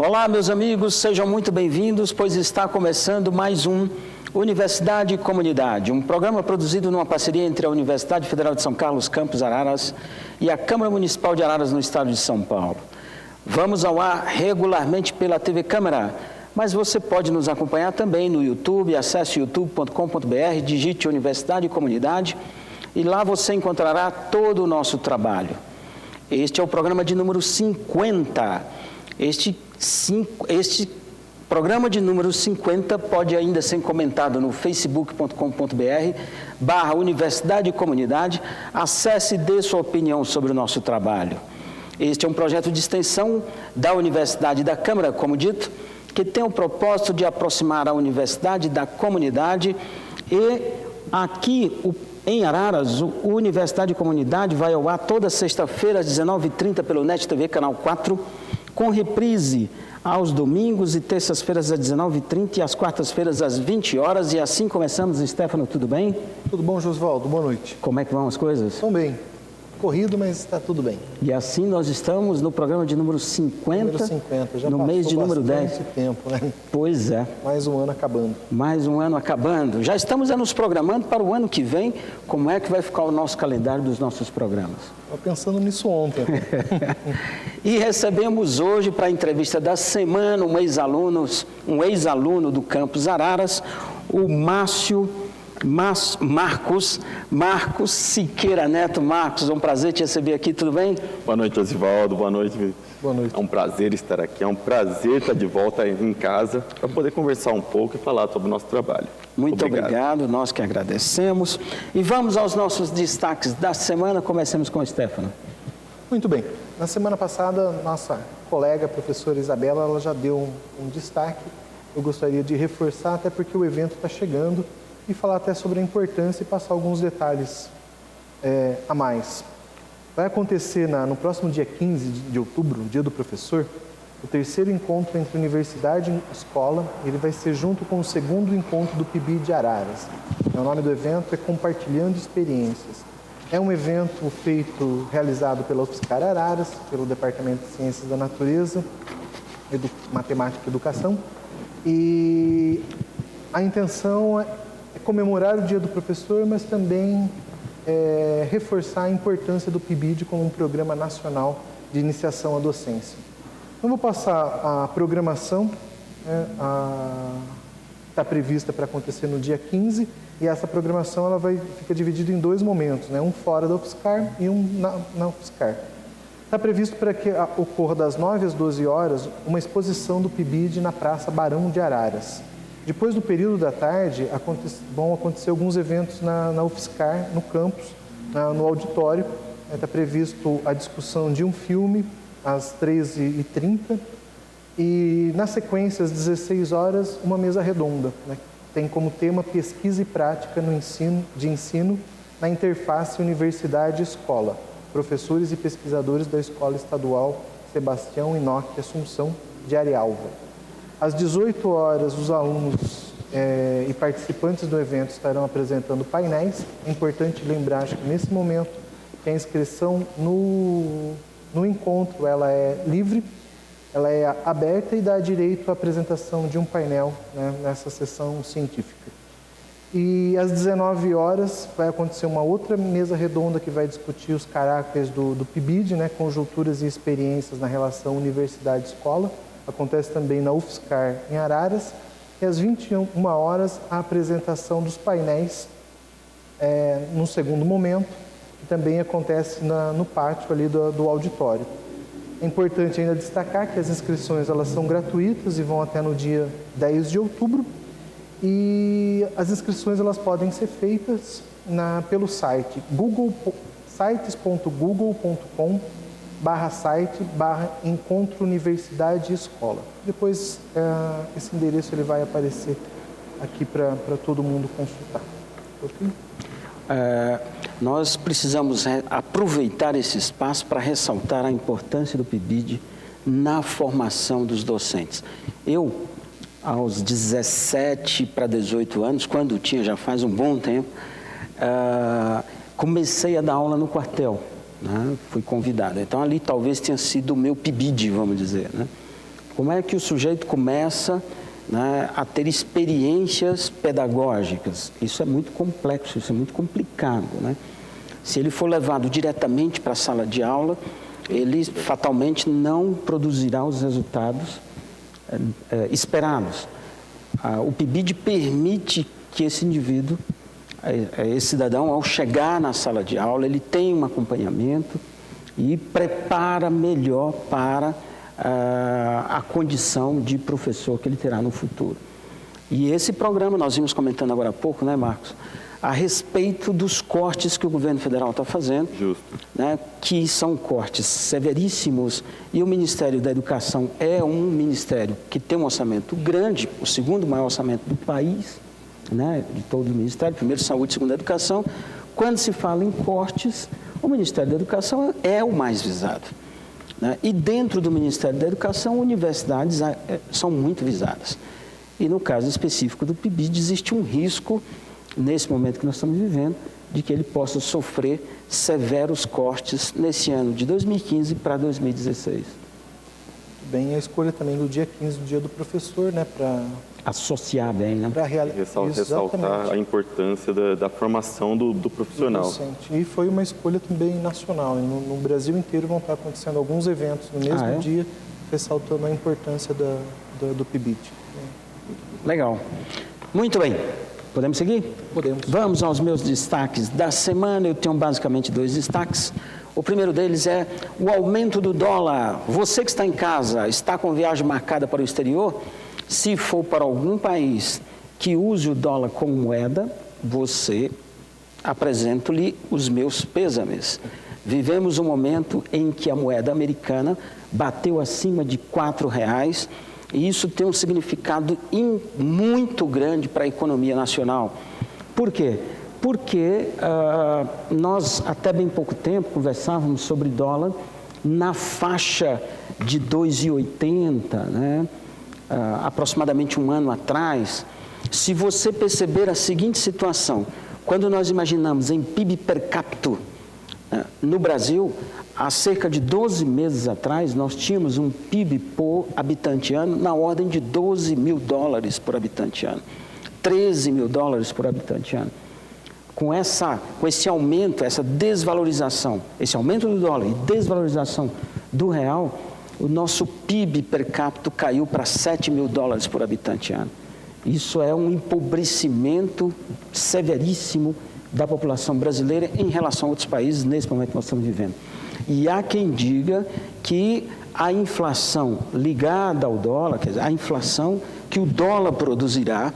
Olá, meus amigos, sejam muito bem-vindos, pois está começando mais um Universidade e Comunidade, um programa produzido numa parceria entre a Universidade Federal de São Carlos, Campus Araras, e a Câmara Municipal de Araras, no estado de São Paulo. Vamos ao ar regularmente pela TV Câmara, mas você pode nos acompanhar também no YouTube. Acesse youtube.com.br, digite Universidade e Comunidade, e lá você encontrará todo o nosso trabalho. Este é o programa de número 50. Este programa de número 50 pode ainda ser comentado no facebook.com.br/Universidade e Comunidade. Acesse e dê sua opinião sobre o nosso trabalho. Este é um projeto de extensão da Universidade e da Câmara, como dito, que tem o propósito de aproximar a universidade da comunidade. E aqui, em Araras, o Universidade e Comunidade vai ao ar toda sexta-feira às 19h30 pelo NET TV, canal 4, com reprise aos domingos e terças-feiras às 19h30 e às quartas-feiras às 20 horas. E assim começamos. Stefano, tudo bem? Tudo bom, Josvaldo? Boa noite. Como é que vão as coisas? Estão bem. Corrido, mas está tudo bem. E assim nós estamos no programa de número 50, número 50. Já no mês de número 10. Tempo, né? Pois é. Mais um ano acabando. Mais um ano acabando. Já estamos nos programando para o ano que vem, como é que vai ficar o nosso calendário dos nossos programas. Estava pensando nisso ontem. E recebemos hoje, para a entrevista da semana, um ex-aluno do Campus Araras, o Marcos Siqueira Neto. Marcos, é um prazer te receber aqui, tudo bem? Boa noite, Osivaldo, boa noite. Boa noite. É um prazer estar aqui, é um prazer estar de volta em casa para poder conversar um pouco e falar sobre o nosso trabalho. Muito obrigado, nós que agradecemos. E vamos aos nossos destaques da semana. Comecemos com o Stefano. Muito bem. Na semana passada, nossa colega, professora Isabela, ela já deu um destaque. Eu gostaria de reforçar, até porque o evento está chegando, e falar até sobre a importância e passar alguns detalhes a mais. Vai acontecer no próximo dia 15 de outubro, Dia do Professor, o terceiro encontro entre universidade e escola. Ele vai ser junto com o segundo encontro do PIBI de Araras. O nome do evento é Compartilhando Experiências. É um evento realizado pela UFSCar Araras, pelo Departamento de Ciências da Natureza, Matemática e Educação, e a intenção é comemorar o Dia do Professor, mas também reforçar a importância do PIBID como um programa nacional de iniciação à docência. Então, vou passar a programação, está prevista para acontecer no dia 15, e essa programação fica dividida em dois momentos, né? Um fora da UFSCar e um na UFSCar. Está previsto para que ocorra das 9 às 12 horas uma exposição do PIBID na Praça Barão de Araras. Depois do período da tarde, vão acontecer alguns eventos na UFSCar, no campus, no auditório. Está previsto a discussão de um filme às 13h30 e, na sequência, às 16 horas, uma mesa redonda, né? Tem como tema pesquisa e prática de ensino na interface universidade-escola. Professores e pesquisadores da Escola Estadual Sebastião Inoc Assunção de Arialva. Às 18 horas, os alunos e participantes do evento estarão apresentando painéis. É importante lembrar, acho que nesse momento, que a inscrição no encontro ela é livre, ela é aberta e dá direito à apresentação de um painel, né, nessa sessão científica. E às 19 horas vai acontecer uma outra mesa redonda que vai discutir os caracteres do PIBID, né, conjunturas e experiências na relação universidade-escola. Acontece também na UFSCar em Araras. E às 21 horas, a apresentação dos painéis no segundo momento, que também acontece no pátio ali do auditório. É importante ainda destacar que as inscrições elas são gratuitas e vão até no dia 10 de outubro. E as inscrições elas podem ser feitas pelo site sites.google.com/site/encontro universidade e escola. Depois esse endereço ele vai aparecer aqui para todo mundo consultar. Okay? Nós precisamos aproveitar esse espaço para ressaltar a importância do PIBID na formação dos docentes. Eu, aos 17 para 18 anos, quando tinha, já faz um bom tempo, comecei a dar aula no quartel, né? Fui convidado. Então, ali talvez tenha sido o meu PIBID, vamos dizer, né? Como é que o sujeito começa, né, a ter experiências pedagógicas? Isso é muito complexo, isso é muito complicado, né? Se ele for levado diretamente para a sala de aula, ele fatalmente não produzirá os resultados esperados. O PIBID permite que esse indivíduo, esse cidadão, ao chegar na sala de aula, ele tenha um acompanhamento e prepara melhor para a condição de professor que ele terá no futuro. E esse programa, nós vimos comentando agora há pouco, né, Marcos, a respeito dos cortes que o governo federal está fazendo, né, que são cortes severíssimos, e o Ministério da Educação é um ministério que tem um orçamento grande, o segundo maior orçamento do país, né, de todo o ministério, primeiro saúde, segundo educação. Quando se fala em cortes, o Ministério da Educação é o mais visado, né? E dentro do Ministério da Educação, universidades são muito visadas. E no caso específico do PIBID, existe um risco, nesse momento que nós estamos vivendo, de que ele possa sofrer severos cortes nesse ano de 2015 para 2016. Bem, a escolha também do dia 15, do dia do professor, né, para associar bem, né? Ressaltar a importância da formação do profissional. E foi uma escolha também nacional. No Brasil inteiro vão estar acontecendo alguns eventos no mesmo dia, ressaltando a importância do PIBID. Legal. Muito bem. Podemos seguir? Podemos. Vamos aos meus destaques da semana. Eu tenho basicamente 2 destaques. O primeiro deles é o aumento do dólar. Você que está em casa, está com viagem marcada para o exterior? Se for para algum país que use o dólar como moeda, apresento-lhe os meus pêsames. Vivemos um momento em que a moeda americana bateu acima de R$4, e isso tem um significado muito grande para a economia nacional. Por quê? Porque nós, até bem pouco tempo, conversávamos sobre dólar na faixa de 2,80, né? Aproximadamente um ano atrás. Se você perceber a seguinte situação, quando nós imaginamos em PIB per capita no Brasil, há cerca de 12 meses atrás, nós tínhamos um PIB por habitante ano na ordem de $12 mil por habitante ano, $13 mil por habitante ano. Com esse aumento, essa desvalorização, esse aumento do dólar e desvalorização do real, o nosso PIB per capita caiu para $7 mil por habitante ano. Isso é um empobrecimento severíssimo da população brasileira em relação a outros países nesse momento que nós estamos vivendo. E há quem diga que a inflação ligada ao dólar, quer dizer, a inflação que o dólar produzirá,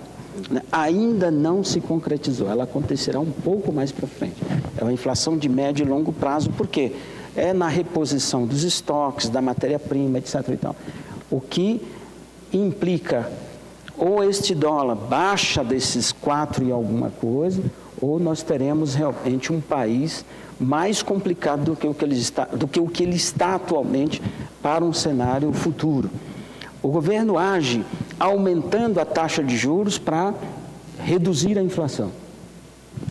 né, ainda não se concretizou. Ela acontecerá um pouco mais para frente. É uma inflação de médio e longo prazo, por quê? É na reposição dos estoques, da matéria-prima, etc. e tal. O que implica ou este dólar baixa desses 4 e alguma coisa, ou nós teremos realmente um país mais complicado do que o que ele está atualmente para um cenário futuro. O governo age aumentando a taxa de juros para reduzir a inflação.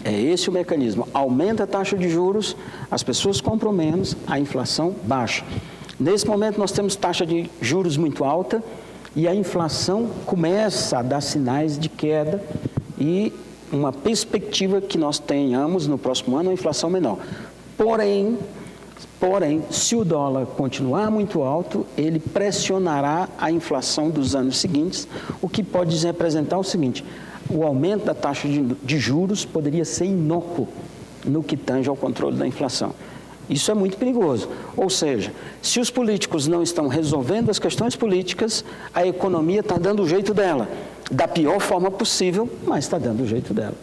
É esse o mecanismo. Aumenta a taxa de juros, as pessoas compram menos, a inflação baixa. Nesse momento nós temos taxa de juros muito alta e a inflação começa a dar sinais de queda e uma perspectiva que nós tenhamos no próximo ano uma inflação menor. Porém, se o dólar continuar muito alto, ele pressionará a inflação dos anos seguintes, o que pode representar o seguinte: o aumento da taxa de juros poderia ser inócuo no que tange ao controle da inflação. Isso é muito perigoso. Ou seja, se os políticos não estão resolvendo as questões políticas, a economia está dando o jeito dela, da pior forma possível, mas está dando o jeito dela.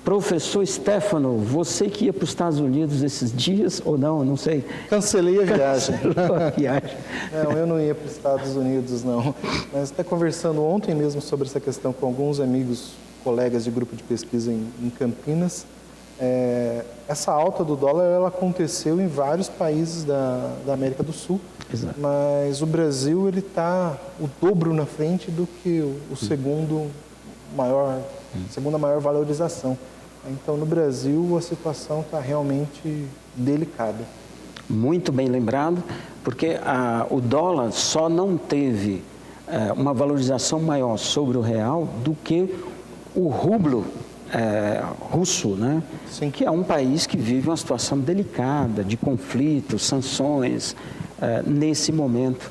Professor Stefano, você que ia para os Estados Unidos esses dias, ou não sei. Cancelei a viagem. Cancelou a viagem. Não, eu não ia para os Estados Unidos, não. Mas até conversando ontem mesmo sobre essa questão com alguns amigos, colegas de grupo de pesquisa em Campinas, essa alta do dólar ela aconteceu em vários países da América do Sul. Exato. Mas o Brasil ele está o dobro na frente do que o segunda maior valorização. Então, no Brasil, a situação está realmente delicada. Muito bem lembrado, porque o dólar só não teve uma valorização maior sobre o real do que o rublo russo, né? Sim. Que é um país que vive uma situação delicada, de conflitos, sanções, nesse momento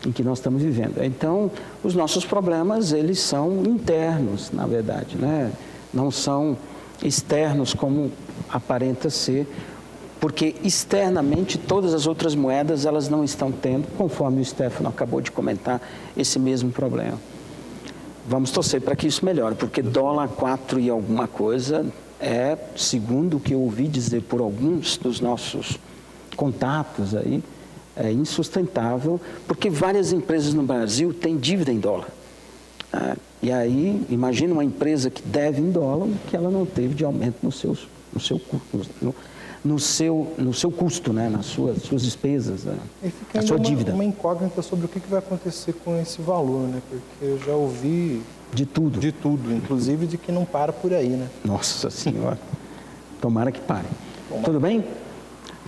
em que nós estamos vivendo. Então, os nossos problemas, eles são internos, na verdade, né? Não são externos como aparenta ser, porque externamente todas as outras moedas elas não estão tendo, conforme o Stefano acabou de comentar, esse mesmo problema. Vamos torcer para que isso melhore, porque dólar 4 e alguma coisa segundo o que eu ouvi dizer por alguns dos nossos contatos aí, é insustentável, porque várias empresas no Brasil têm dívida em dólar. E aí, imagina uma empresa que deve em dólar, que ela não teve de aumento no seu custo, né? Nas suas despesas, E fica na sua ainda dívida. uma incógnita sobre o que vai acontecer com esse valor, né? Porque eu já ouvi De tudo. de tudo, inclusive de que não para por aí, né? Nossa Senhora, tomara que pare. Tudo bem?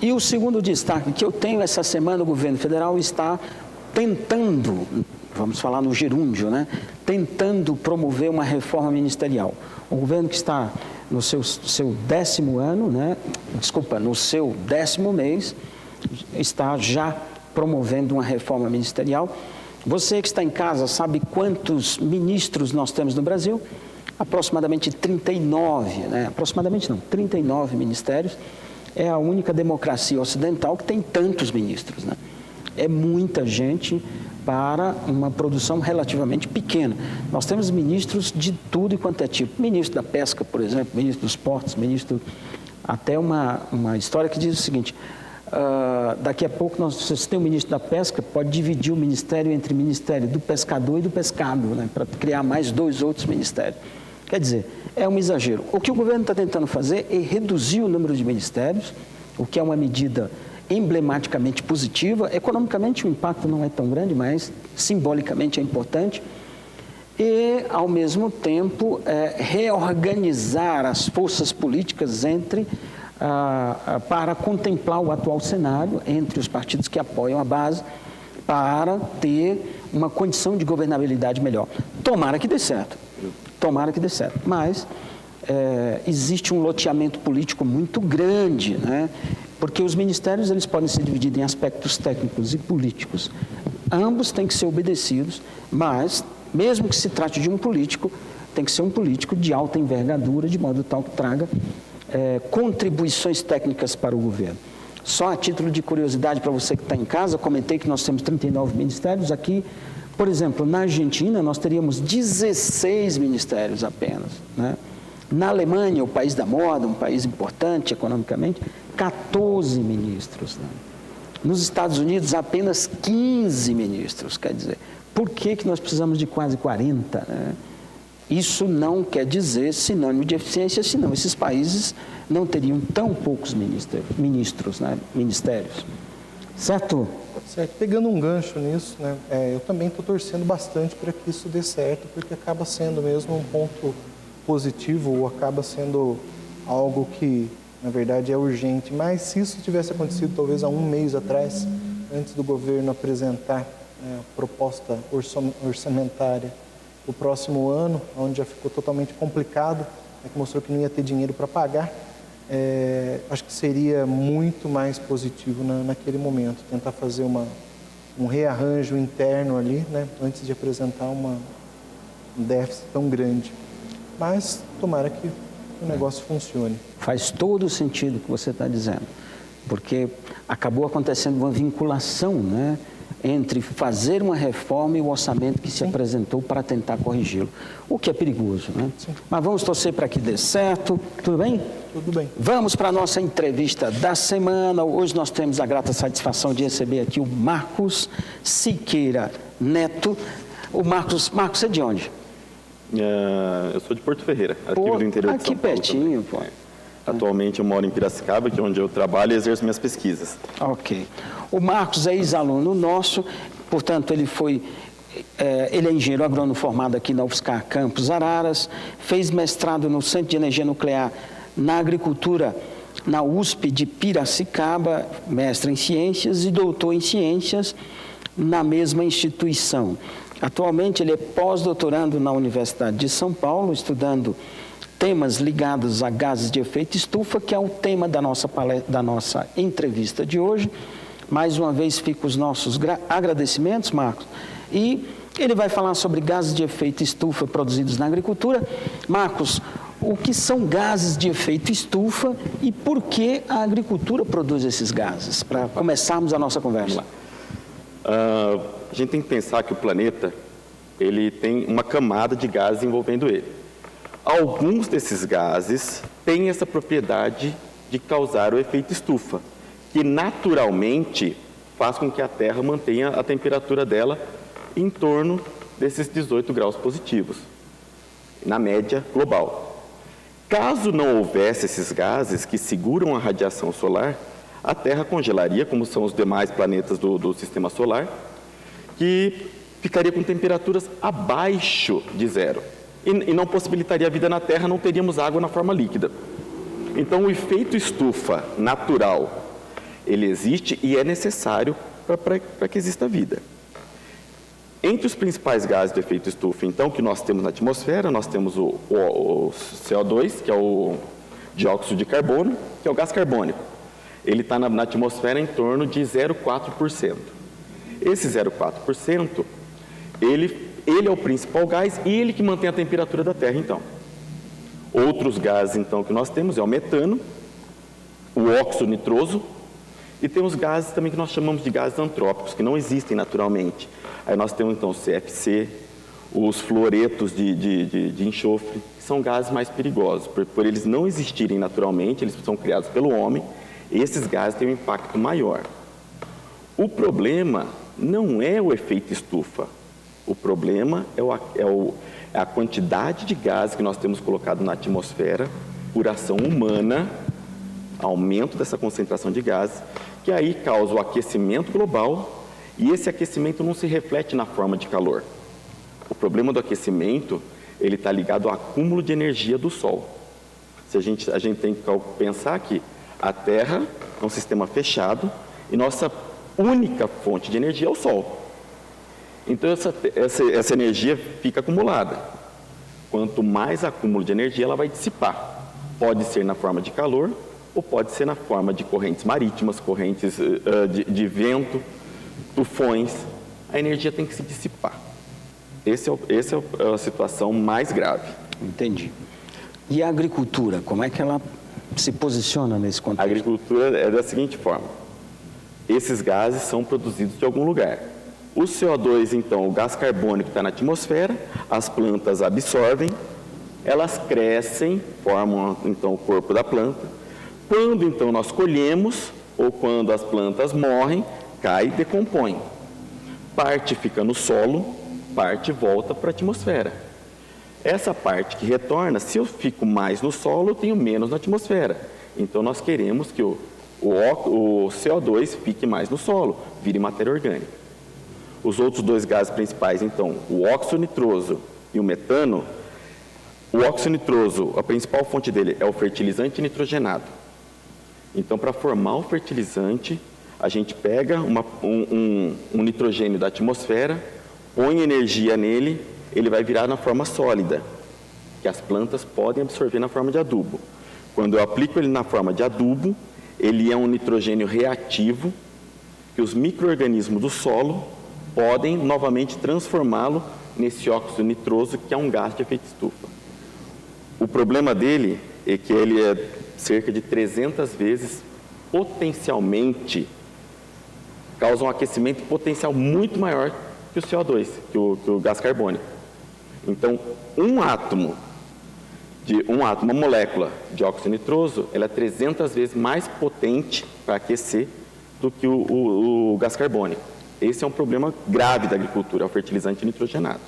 E o segundo destaque que eu tenho essa semana, o governo federal está tentando, vamos falar no gerúndio, né? Tentando promover uma reforma ministerial. O governo que está no seu 10º ano, né? Desculpa, no seu 10º mês, está já promovendo uma reforma ministerial. Você que está em casa sabe quantos ministros nós temos no Brasil? Aproximadamente 39, né? Aproximadamente não, 39 ministérios. É a única democracia ocidental que tem tantos ministros, né? É muita gente para uma produção relativamente pequena. Nós temos ministros de tudo e quanto é tipo. Ministro da Pesca, por exemplo, ministro dos Portos, ministro... Até uma história que diz o seguinte, daqui a pouco, se tem o ministro da Pesca, pode dividir o ministério entre o ministério do pescador e do pescado, né, para criar mais 2 outros ministérios. Quer dizer, é um exagero. O que o governo está tentando fazer é reduzir o número de ministérios, o que é uma medida emblematicamente positiva. Economicamente o impacto não é tão grande, mas simbolicamente é importante. E, ao mesmo tempo, reorganizar as forças políticas para contemplar o atual cenário entre os partidos que apoiam a base, para ter uma condição de governabilidade melhor. Tomara que dê certo. Tomara que dê certo. Mas existe um loteamento político muito grande, né? Porque os ministérios eles podem ser divididos em aspectos técnicos e políticos. Ambos têm que ser obedecidos, mas, mesmo que se trate de um político, tem que ser um político de alta envergadura, de modo tal que traga contribuições técnicas para o governo. Só a título de curiosidade para você que está em casa, comentei que nós temos 39 ministérios aqui. Por exemplo, na Argentina, nós teríamos 16 ministérios apenas, né? Na Alemanha, o país da moda, um país importante economicamente, 14 ministros, né? Nos Estados Unidos, apenas 15 ministros. Quer dizer, por que nós precisamos de quase 40? Né? Isso não quer dizer sinônimo de eficiência, senão esses países não teriam tão poucos ministros, né? Ministérios. Certo? Certo. Pegando um gancho nisso, né? Eu também estou torcendo bastante para que isso dê certo, porque acaba sendo mesmo um ponto positivo, ou acaba sendo algo que, na verdade, é urgente. Mas se isso tivesse acontecido talvez há um mês atrás, antes do governo apresentar a proposta orçamentária do próximo ano, onde já ficou totalmente complicado, que mostrou que não ia ter dinheiro para pagar, acho que seria muito mais positivo naquele momento, tentar fazer um rearranjo interno ali, né, antes de apresentar um déficit tão grande. Mas tomara que o negócio funcione. Faz todo o sentido o que você está dizendo, porque acabou acontecendo uma vinculação, né, entre fazer uma reforma e o orçamento que se apresentou para tentar corrigi-lo, o que é perigoso, né? Sim. Mas vamos torcer para que dê certo. Tudo bem? Tudo bem. Vamos para a nossa entrevista da semana. Hoje nós temos a grata satisfação de receber aqui o Marcos Siqueira Neto. O Marcos é de onde? Eu sou de Porto Ferreira, aqui do interior de São Paulo. Aqui pertinho, pô. Atualmente eu moro em Piracicaba, que é onde eu trabalho e exerço minhas pesquisas. Ok. O Marcos é ex-aluno nosso, portanto, ele é engenheiro agrônomo formado aqui na UFSCar Campus Araras, fez mestrado no Centro de Energia Nuclear na Agricultura na USP de Piracicaba, mestre em Ciências e doutor em Ciências na mesma instituição. Atualmente ele é pós-doutorando na Universidade de São Paulo, estudando temas ligados a gases de efeito estufa, que é o tema da nossa entrevista de hoje. Mais uma vez ficam os nossos agradecimentos, Marcos. E ele vai falar sobre gases de efeito estufa produzidos na agricultura. Marcos, o que são gases de efeito estufa e por que a agricultura produz esses gases? Para começarmos a nossa conversa. A gente tem que pensar que o planeta ele tem uma camada de gases envolvendo ele. Alguns desses gases têm essa propriedade de causar o efeito estufa, que naturalmente faz com que a Terra mantenha a temperatura dela em torno desses 18 graus positivos, na média global. Caso não houvesse esses gases que seguram a radiação solar, a Terra congelaria, como são os demais planetas do Sistema Solar, que ficaria com temperaturas abaixo de zero. E não possibilitaria a vida na Terra, não teríamos água na forma líquida. Então, o efeito estufa natural, ele existe e é necessário para que exista vida. Entre os principais gases de efeito estufa, então, que nós temos na atmosfera, nós temos o CO2, que é o dióxido de carbono, que é o gás carbônico. Ele está na atmosfera em torno de 0,4%. Esse 0,4%, ele é o principal gás e ele que mantém a temperatura da Terra, então. Outros gases, então, que nós temos é o metano, o óxido nitroso, e temos gases também que nós chamamos de gases antrópicos, que não existem naturalmente. Aí nós temos, então, o CFC, os fluoretos de enxofre, que são gases mais perigosos. Por eles não existirem naturalmente, eles são criados pelo homem, esses gases têm um impacto maior. O problema não é o efeito estufa. O problema é a quantidade de gases que nós temos colocado na atmosfera por ação humana, aumento dessa concentração de gases, que aí causa o aquecimento global e esse aquecimento não se reflete na forma de calor. O problema do aquecimento, ele está ligado ao acúmulo de energia do Sol. A gente tem que pensar que a Terra é um sistema fechado e nossa única fonte de energia é o Sol. Então, essa energia fica acumulada. Quanto mais acúmulo de energia, ela vai dissipar. Pode ser na forma de calor ou pode ser na forma de correntes marítimas, correntes de vento, tufões. A energia tem que se dissipar. Essa é a situação mais grave. Entendi. E a agricultura, como é que ela se posiciona nesse contexto? A agricultura é da seguinte forma. Esses gases são produzidos de algum lugar. O CO2, então, o gás carbônico está na atmosfera, as plantas absorvem, elas crescem, formam, então, o corpo da planta. Quando, então, nós colhemos, ou quando as plantas morrem, cai e decompõe. Parte fica no solo, parte volta para a atmosfera. Essa parte que retorna, se eu fico mais no solo, eu tenho menos na atmosfera. Então, nós queremos que o CO2 fique mais no solo, vire matéria orgânica. Os outros dois gases principais, então, o óxido nitroso e o metano, o óxido nitroso, a principal fonte dele é o fertilizante nitrogenado. Então, para formar o fertilizante, a gente pega um nitrogênio da atmosfera, põe energia nele, ele vai virar na forma sólida, que as plantas podem absorver na forma de adubo. Quando eu aplico ele na forma de adubo, ele é um nitrogênio reativo, que os micro-organismos do solo podem novamente transformá-lo nesse óxido nitroso, que é um gás de efeito estufa. O problema dele é que ele é cerca de 300 vezes potencialmente, causa um aquecimento potencial muito maior que o CO2, que o gás carbônico. Então, uma molécula de óxido nitroso, ela é 300 vezes mais potente para aquecer do que o gás carbônico. Esse é um problema grave da agricultura, é o fertilizante nitrogenado.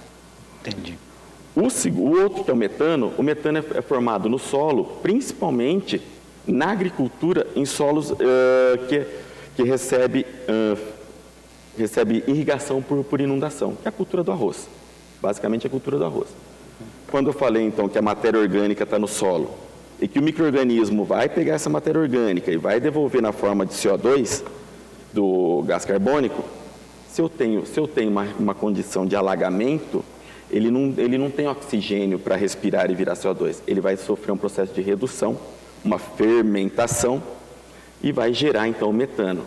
Entendi. O outro, que é o metano é formado no solo, principalmente na agricultura, em solos que recebe irrigação por inundação, que é a cultura do arroz. Basicamente, a cultura do arroz. Quando eu falei, então, que a matéria orgânica está no solo e que o micro-organismo vai pegar essa matéria orgânica e vai devolver na forma de CO2, do gás carbônico, se eu tenho uma condição de alagamento, ele não tem oxigênio para respirar e virar CO2. Ele vai sofrer um processo de redução, uma fermentação, e vai gerar, então, o metano.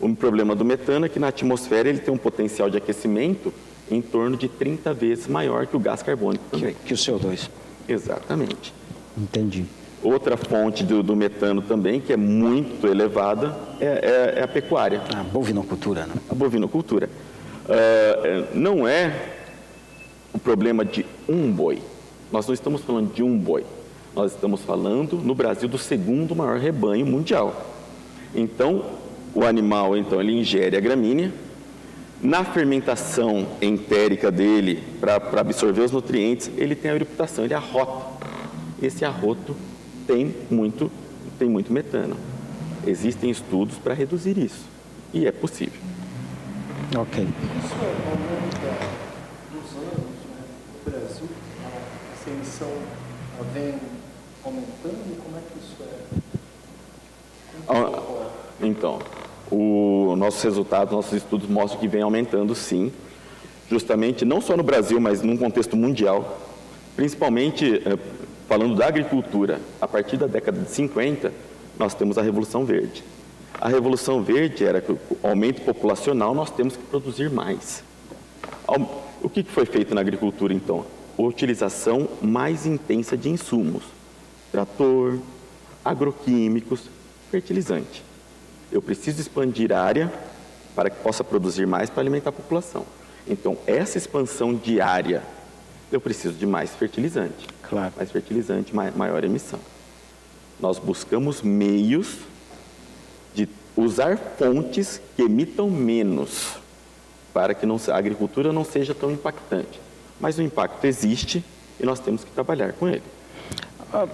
O problema do metano é que na atmosfera ele tem um potencial de aquecimento em torno de 30 vezes maior que o gás carbônico também. Que o CO2. Exatamente. Entendi. Outra fonte do metano também, que é muito elevada, é a pecuária. A bovinocultura, né? A bovinocultura. Não é o problema de um boi. Nós não estamos falando de um boi. Nós estamos falando, no Brasil, do segundo maior rebanho mundial. Então, o animal, ele ingere a gramínea. Na fermentação entérica dele, para absorver os nutrientes, ele tem a eructação, ele arrota. Esse arroto tem muito metano. Existem estudos para reduzir isso. E é possível. Ok. Isso ao longo dos anos, no Brasil, essa emissão vem aumentando? Como é que isso é? Então, nossos resultados, nossos estudos mostram que vem aumentando sim, justamente não só no Brasil, mas num contexto mundial, principalmente falando da agricultura. A partir da década de 50, nós temos a Revolução Verde. A Revolução Verde era que o aumento populacional, nós temos que produzir mais. O que foi feito na agricultura, então? A utilização mais intensa de insumos, trator, agroquímicos, fertilizante. Eu preciso expandir a área para que possa produzir mais para alimentar a população. Então, essa expansão diária, eu preciso de mais fertilizante. Claro. Mais fertilizante, maior emissão. Nós buscamos meios de usar fontes que emitam menos, para que a agricultura não seja tão impactante. Mas o impacto existe e nós temos que trabalhar com ele.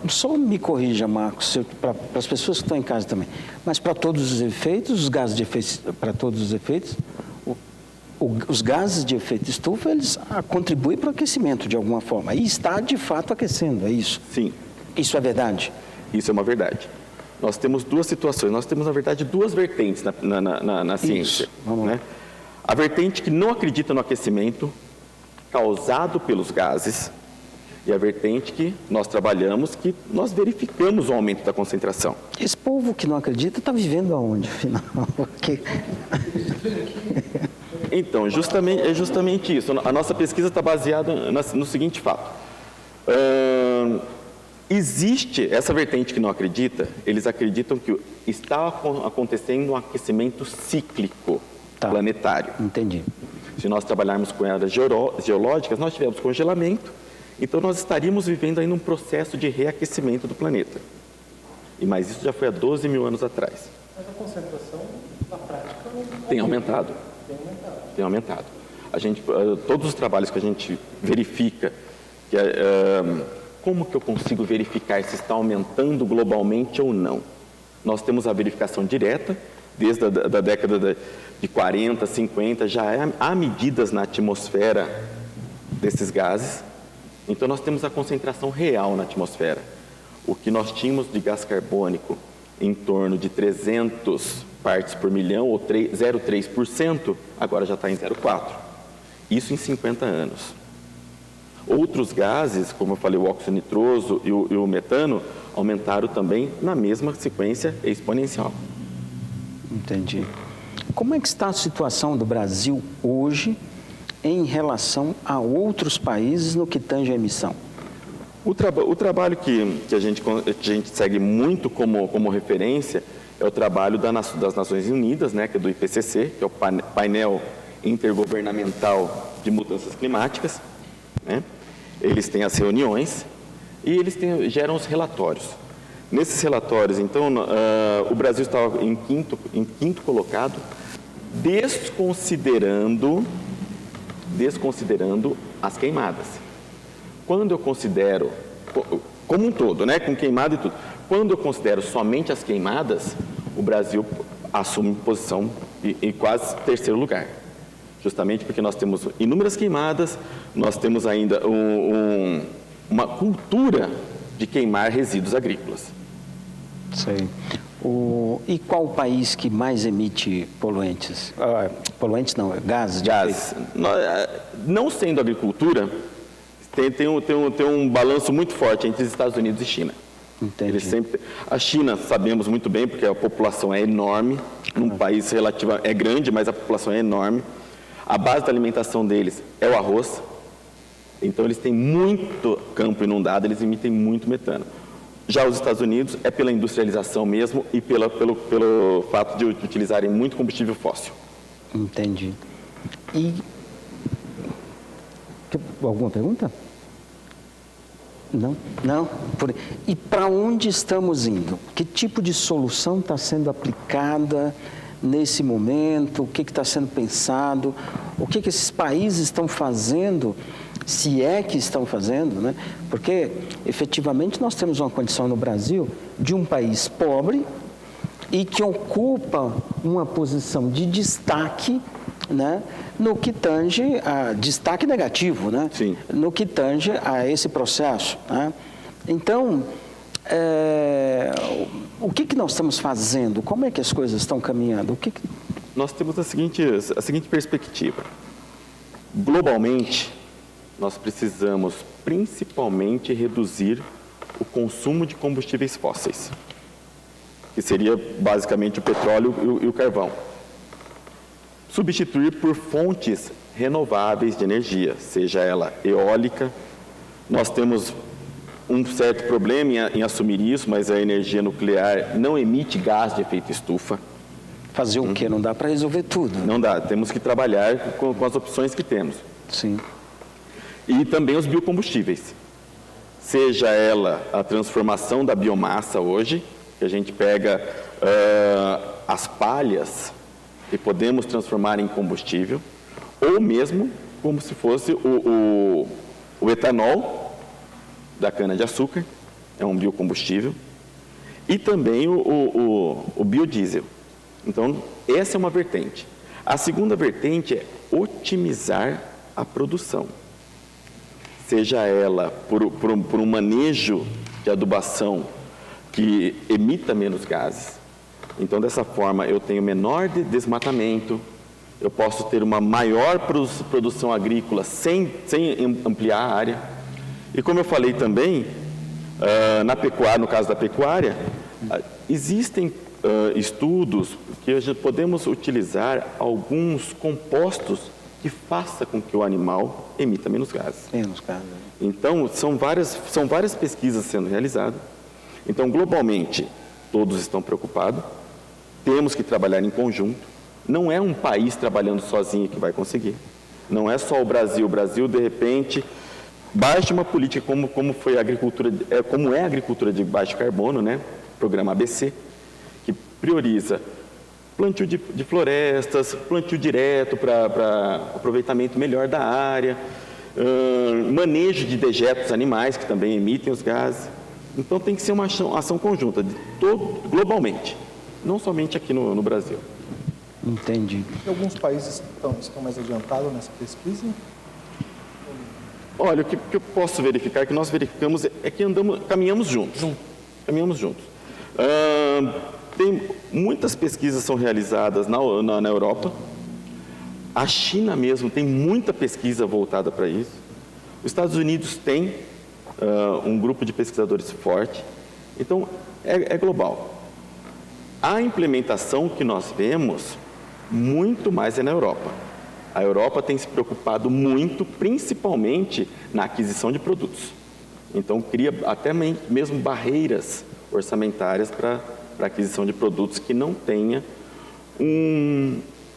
Só me corrija, Marcos, para as pessoas que estão em casa também. Mas para todos os efeitos, os gases de efeito, para todos os efeitos, os gases de efeito estufa, eles contribuem para o aquecimento de alguma forma. E está, de fato, aquecendo, é isso? Sim. Isso é verdade? Isso é uma verdade. Nós temos duas situações, nós temos, na verdade, duas vertentes na ciência. Isso. Vamos lá. Né? A vertente que não acredita no aquecimento causado pelos gases, e a vertente que nós trabalhamos, que nós verificamos o aumento da concentração. Esse povo que não acredita está vivendo aonde, afinal? Então, é justamente isso. A nossa pesquisa está baseada no seguinte fato. Existe essa vertente que não acredita, eles acreditam que está acontecendo um aquecimento cíclico planetário. Entendi. Se nós trabalharmos com eras geológicas, nós tivemos congelamento, então nós estaríamos vivendo aí num processo de reaquecimento do planeta. Mas isso já foi há 12 mil anos atrás. Mas a concentração, na prática, tem aumentado. Tem aumentado. Todos os trabalhos que a gente verifica, como que eu consigo verificar se está aumentando globalmente ou não? Nós temos a verificação direta, desde a década de 40, 50, já há medidas na atmosfera desses gases. Então, nós temos a concentração real na atmosfera. O que nós tínhamos de gás carbônico em torno de 300 partes por milhão, ou 0,3%, agora já está em 0,4%. Isso em 50 anos. Outros gases, como eu falei, o óxido nitroso e o metano, aumentaram também na mesma sequência exponencial. Entendi. Como é que está a situação do Brasil hoje em relação a outros países no que tange a emissão? O trabalho que a gente segue muito como referência é o trabalho das Nações Unidas, né, que é do IPCC, que é o Painel Intergovernamental de Mudanças Climáticas, né? Eles têm as reuniões e eles geram os relatórios. Nesses relatórios, então, o Brasil estava em quinto colocado, desconsiderando as queimadas. Quando eu considero, como um todo, né, com queimada e tudo, quando eu considero somente as queimadas, o Brasil assume posição em quase terceiro lugar. Justamente porque nós temos inúmeras queimadas, nós temos ainda uma cultura de queimar resíduos agrícolas. Sei. E qual o país que mais emite poluentes? Poluentes não, gases de efeito? Não sendo agricultura, tem um balanço muito forte entre os Estados Unidos e China. Entendi. A China, sabemos muito bem, porque a população é enorme, num país relativamente grande, mas a população é enorme. A base da alimentação deles é o arroz, então eles têm muito campo inundado, eles emitem muito metano. Já os Estados Unidos é pela industrialização mesmo e pelo fato de utilizarem muito combustível fóssil. Entendi. E alguma pergunta? Não? Não? E para onde estamos indo? Que tipo de solução está sendo aplicada nesse momento? O que está sendo pensado? O que esses países estão fazendo, se é que estão fazendo, né? Porque, efetivamente, nós temos uma condição no Brasil de um país pobre e que ocupa uma posição de destaque, né, no que tange a destaque negativo, né? Sim. No que tange a esse processo, né? Então, o que nós estamos fazendo? Como é que as coisas estão caminhando? Nós temos a seguinte perspectiva. Globalmente, nós precisamos principalmente reduzir o consumo de combustíveis fósseis, que seria basicamente o petróleo e o carvão. Substituir por fontes renováveis de energia, seja ela eólica. Nós temos um certo problema em assumir isso, mas a energia nuclear não emite gás de efeito estufa. Fazer o quê? Não dá para resolver tudo. Não dá, temos que trabalhar com as opções que temos. Sim. E também os biocombustíveis. Seja ela a transformação da biomassa hoje, que a gente pega as palhas e podemos transformar em combustível, ou mesmo como se fosse o etanol da cana-de-açúcar, é um biocombustível, e também o biodiesel. Então, essa é uma vertente. A segunda vertente é otimizar a produção. Seja ela por um manejo de adubação que emita menos gases. Então, dessa forma, eu tenho menor desmatamento, eu posso ter uma maior produção agrícola sem ampliar a área. E como eu falei também, na pecuária, no caso da pecuária, existem estudos que a gente podemos utilizar alguns compostos que façam com que o animal emita menos gases. Menos gases. Então, são várias pesquisas sendo realizadas. Então, globalmente, todos estão preocupados. Temos que trabalhar em conjunto. Não é um país trabalhando sozinho que vai conseguir. Não é só o Brasil. O Brasil, de repente, baixa uma política como foi a agricultura, como é a agricultura de baixo carbono, né? Programa ABC, que prioriza plantio de florestas, plantio direto para aproveitamento melhor da área, manejo de dejetos animais que também emitem os gases. Então tem que ser uma ação conjunta, globalmente, não somente aqui no Brasil. Entendi. E alguns países estão mais adiantados nessa pesquisa? Olha, o que eu posso verificar, que nós verificamos, é que caminhamos juntos. Caminhamos juntos. Tem muitas pesquisas são realizadas na Europa. A China mesmo tem muita pesquisa voltada para isso. Os Estados Unidos tem um grupo de pesquisadores forte. Então, é global. A implementação que nós vemos, muito mais é na Europa. A Europa tem se preocupado muito, principalmente na aquisição de produtos. Então, cria até mesmo barreiras orçamentárias para a aquisição de produtos que não tenha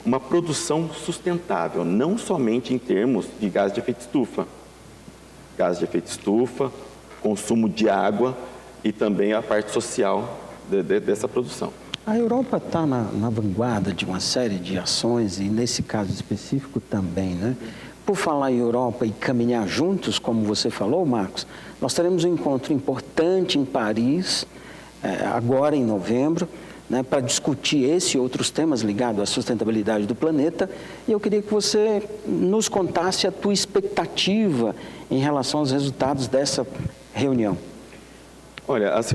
uma produção sustentável, não somente em termos de gás de efeito estufa. Gás de efeito estufa, consumo de água e também a parte social dessa produção. A Europa está na vanguarda de uma série de ações e, nesse caso específico, também, né? Por falar em Europa e caminhar juntos, como você falou, Marcos, nós teremos um encontro importante em Paris, agora em novembro, né, para discutir esse e outros temas ligados à sustentabilidade do planeta. E eu queria que você nos contasse a tua expectativa em relação aos resultados dessa reunião. Olha, as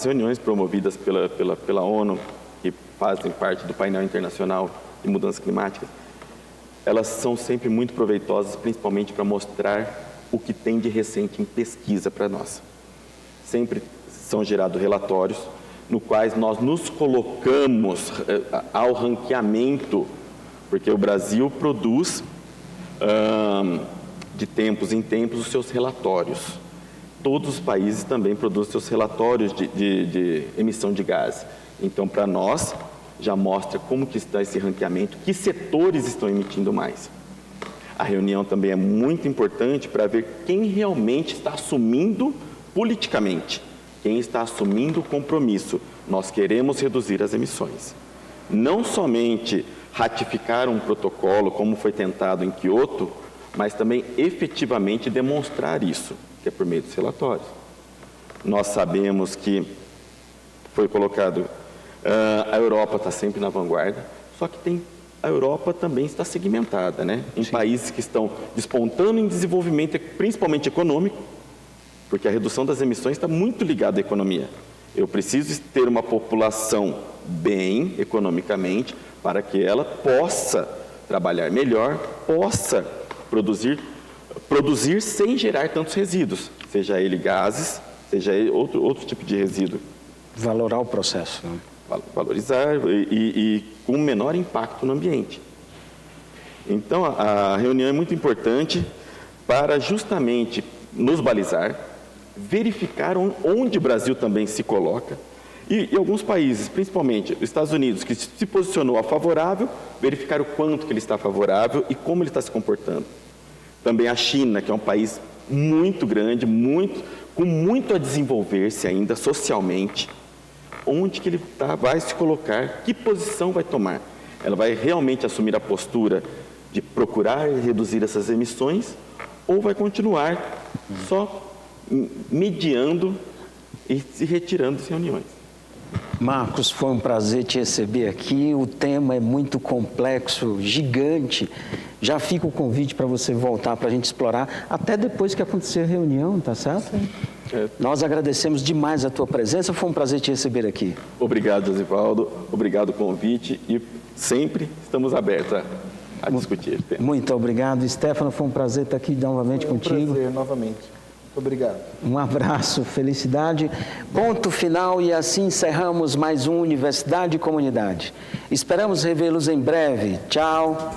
reuniões promovidas pela ONU, que fazem parte do painel internacional de mudanças climáticas, elas são sempre muito proveitosas, principalmente para mostrar o que tem de recente em pesquisa para nós. Sempre são gerados relatórios no quais nós nos colocamos ao ranqueamento, porque o Brasil produz, de tempos em tempos, os seus relatórios. Todos os países também produzem seus relatórios de emissão de gás. Então, para nós, já mostra como que está esse ranqueamento, que setores estão emitindo mais. A reunião também é muito importante para ver quem realmente está assumindo politicamente, quem está assumindo o compromisso. Nós queremos reduzir as emissões. Não somente ratificar um protocolo, como foi tentado em Kyoto, mas também efetivamente demonstrar isso, que é por meio dos relatórios. Nós sabemos que foi colocado, a Europa está sempre na vanguarda, só que a Europa também está segmentada, né? Em países que estão despontando em desenvolvimento, principalmente econômico, porque a redução das emissões está muito ligada à economia. Eu preciso ter uma população bem economicamente para que ela possa trabalhar melhor, possa produzir sem gerar tantos resíduos, seja ele gases, seja ele outro tipo de resíduo. Valorar o processo, né? Valorizar e com menor impacto no ambiente. Então, a reunião é muito importante para justamente nos balizar, verificar onde o Brasil também se coloca e alguns países, principalmente os Estados Unidos, que se posicionou a favorável, verificar o quanto que ele está favorável e como ele está se comportando. Também a China, que é um país muito grande, com muito a desenvolver-se ainda socialmente, onde que ele vai se colocar, que posição vai tomar. Ela vai realmente assumir a postura de procurar reduzir essas emissões ou vai continuar só mediando e se retirando das reuniões. Marcos, foi um prazer te receber aqui. O tema é muito complexo, gigante. Já fica o convite para você voltar para a gente explorar, até depois que acontecer a reunião, tá certo? Sim. Nós agradecemos demais a tua presença, foi um prazer te receber aqui. Obrigado, Josivaldo, obrigado pelo convite e sempre estamos abertos a discutir. Muito obrigado, Stefano, foi um prazer estar aqui novamente contigo. Foi um prazer, novamente. Muito obrigado. Um abraço, felicidade. Ponto final e assim encerramos mais um Universidade e Comunidade. Esperamos revê-los em breve. Tchau.